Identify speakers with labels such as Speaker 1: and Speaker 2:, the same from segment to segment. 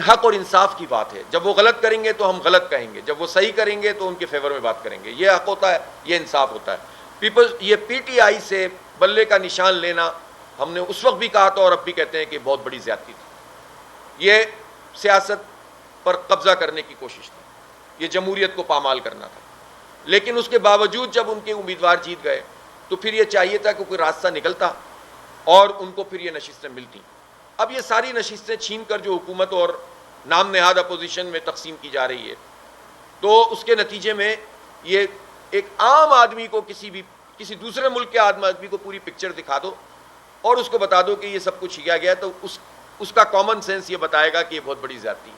Speaker 1: حق اور انصاف کی بات ہے. جب وہ غلط کریں گے تو ہم غلط کہیں گے, جب وہ صحیح کریں گے تو ان کے فیور میں بات کریں گے. یہ حق ہوتا ہے, یہ انصاف ہوتا ہے. یہ پی ٹی آئی سے بلے کا نشان لینا ہم نے اس وقت بھی کہا تھا اور اب بھی کہتے ہیں کہ بہت بڑی زیادتی تھی. یہ سیاست پر قبضہ کرنے کی کوشش تھی, یہ جمہوریت کو پامال کرنا تھا. لیکن اس کے باوجود جب ان کے امیدوار جیت گئے تو پھر یہ چاہیے تھا کہ کوئی راستہ نکلتا اور ان کو پھر یہ نشستیں ملتی. اب یہ ساری نشستیں چھین کر جو حکومت اور نام نہاد اپوزیشن میں تقسیم کی جا رہی ہے, تو اس کے نتیجے میں یہ ایک عام آدمی کو کسی دوسرے ملک کے آدمی کو پوری پکچر دکھا دو اور اس کو بتا دو کہ یہ سب کچھ کیا گیا, تو اس کا کامن سینس یہ بتائے گا کہ یہ بہت بڑی زیادتی ہے.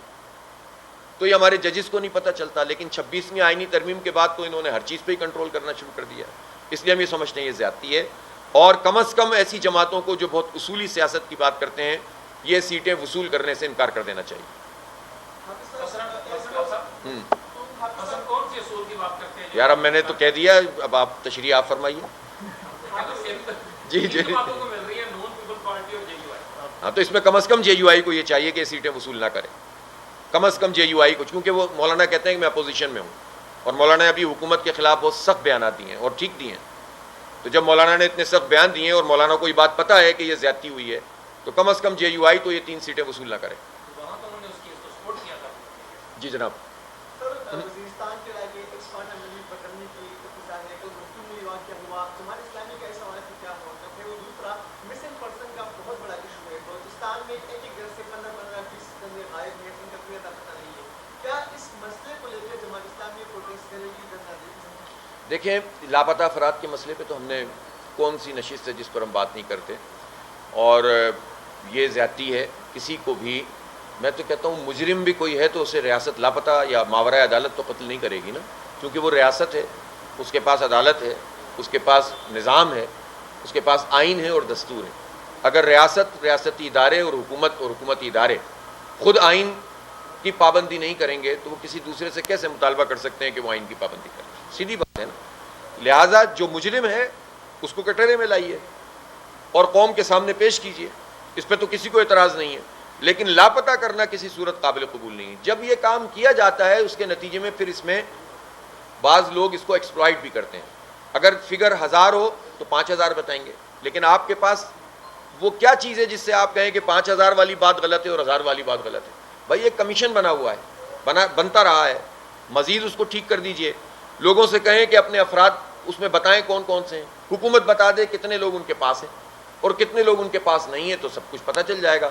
Speaker 1: تو یہ ہمارے ججز کو نہیں پتہ چلتا, لیکن 26ویں آئینی ترمیم کے بعد تو انہوں نے ہر چیز پہ ہی کنٹرول کرنا شروع کر دیا. اس لیے ہم یہ سمجھتے ہیں یہ زیادتی ہے, اور کم از کم ایسی جماعتوں کو جو بہت اصولی سیاست کی بات کرتے ہیں یہ سیٹیں وصول کرنے سے انکار کر دینا چاہیے. یار اب میں نے تو کہہ دیا, اب آپ تشریح آپ فرمائیے. جی جی ہاں, تو اس میں کم از کم جے یو آئی کو یہ چاہیے کہ سیٹیں وصول نہ کرے, کم از کم جے یو آئی کو, کیونکہ وہ مولانا کہتے ہیں کہ میں اپوزیشن میں ہوں اور مولانا نے ابھی حکومت کے خلاف بہت سخت بیانات دیے ہیں اور ٹھیک دیے ہیں. تو جب مولانا نے اتنے سخت بیان دیے اور مولانا کو یہ بات پتہ ہے کہ یہ زیادتی ہوئی ہے, تو کم از کم جے یو آئی تو یہ 3 سیٹیں وصول نہ کرے. جی جناب. دیکھیں, لاپتہ افراد کے مسئلے پہ تو ہم نے کون سی نشست ہے جس پر ہم بات نہیں کرتے, اور یہ زیادتی ہے. کسی کو بھی میں تو کہتا ہوں مجرم بھی کوئی ہے تو اسے ریاست لاپتہ یا ماورائے عدالت تو قتل نہیں کرے گی نا, کیونکہ وہ ریاست ہے, اس کے پاس عدالت ہے, اس کے پاس نظام ہے, اس کے پاس آئین ہے اور دستور ہے. اگر ریاستی ادارے اور حکومتی ادارے خود آئین کی پابندی نہیں کریں گے تو وہ کسی دوسرے سے کیسے مطالبہ کر سکتے ہیں کہ وہ آئین کی پابندی کریں؟ سیدھی بات ہے نا. لہٰذا جو مجرم ہے اس کو کٹہرے میں لائیے اور قوم کے سامنے پیش کیجیے, اس پہ تو کسی کو اعتراض نہیں ہے. لیکن لاپتہ کرنا کسی صورت قابل قبول نہیں ہے. جب یہ کام کیا جاتا ہے اس کے نتیجے میں پھر اس میں بعض لوگ اس کو ایکسپلائٹ بھی کرتے ہیں. اگر فگر 1000 ہو تو 5000 بتائیں گے, لیکن آپ کے پاس وہ کیا چیز ہے جس سے آپ کہیں کہ 5000 والی بات غلط ہے اور 1000 والی بات غلط ہے؟ بھائی ایک کمیشن بنا ہوا ہے, بنتا رہا ہے, مزید اس کو ٹھیک کر دیجئے. لوگوں سے کہیں کہ اپنے افراد اس میں بتائیں کون کون سے ہیں, حکومت بتا دے کتنے لوگ ان کے پاس ہیں اور کتنے لوگ ان کے پاس نہیں ہیں, تو سب کچھ پتہ چل جائے گا.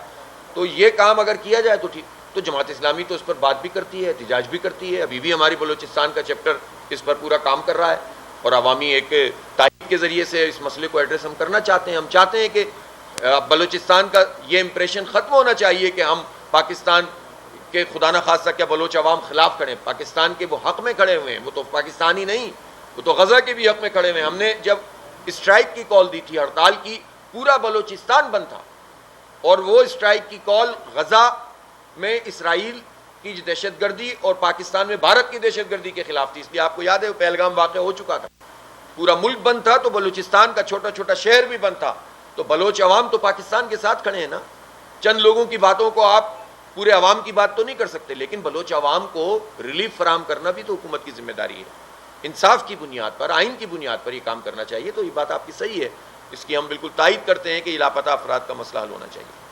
Speaker 1: تو یہ کام اگر کیا جائے تو ٹھیک. تو جماعت اسلامی تو اس پر بات بھی کرتی ہے, احتجاج بھی کرتی ہے. ابھی بھی ہماری بلوچستان کا چیپٹر اس پر پورا کام کر رہا ہے اور عوامی ایک تحریک کے ذریعے سے اس مسئلے کو ایڈریس ہم کرنا چاہتے ہیں. ہم چاہتے ہیں کہ بلوچستان کا یہ امپریشن ختم ہونا چاہیے کہ ہم پاکستان کہ خدا نہ خواستہ کیا بلوچ عوام خلاف کھڑے ہیں. پاکستان کے وہ حق میں کھڑے ہوئے ہیں, وہ تو پاکستانی نہیں, وہ تو غزہ کے بھی حق میں کھڑے ہوئے ہیں. ہم نے جب اسٹرائک کی کال دی تھی, ہڑتال کی, پورا بلوچستان بند تھا, اور وہ اسٹرائک کی کال غزہ میں اسرائیل کی دہشت گردی اور پاکستان میں بھارت کی دہشت گردی کے خلاف تھی. اس لیے آپ کو یاد ہے وہ پہلگام واقعہ ہو چکا تھا, پورا ملک بند تھا, تو بلوچستان کا چھوٹا چھوٹا شہر بھی بند تھا. تو بلوچ عوام تو پاکستان کے ساتھ کھڑے ہیں نا. چند لوگوں کی باتوں کو آپ پورے عوام کی بات تو نہیں کر سکتے, لیکن بلوچ عوام کو ریلیف فراہم کرنا بھی تو حکومت کی ذمہ داری ہے. انصاف کی بنیاد پر, آئین کی بنیاد پر یہ کام کرنا چاہیے. تو یہ بات آپ کی صحیح ہے, اس کی ہم بالکل تائید کرتے ہیں کہ یہ لاپتہ افراد کا مسئلہ حل ہونا چاہیے.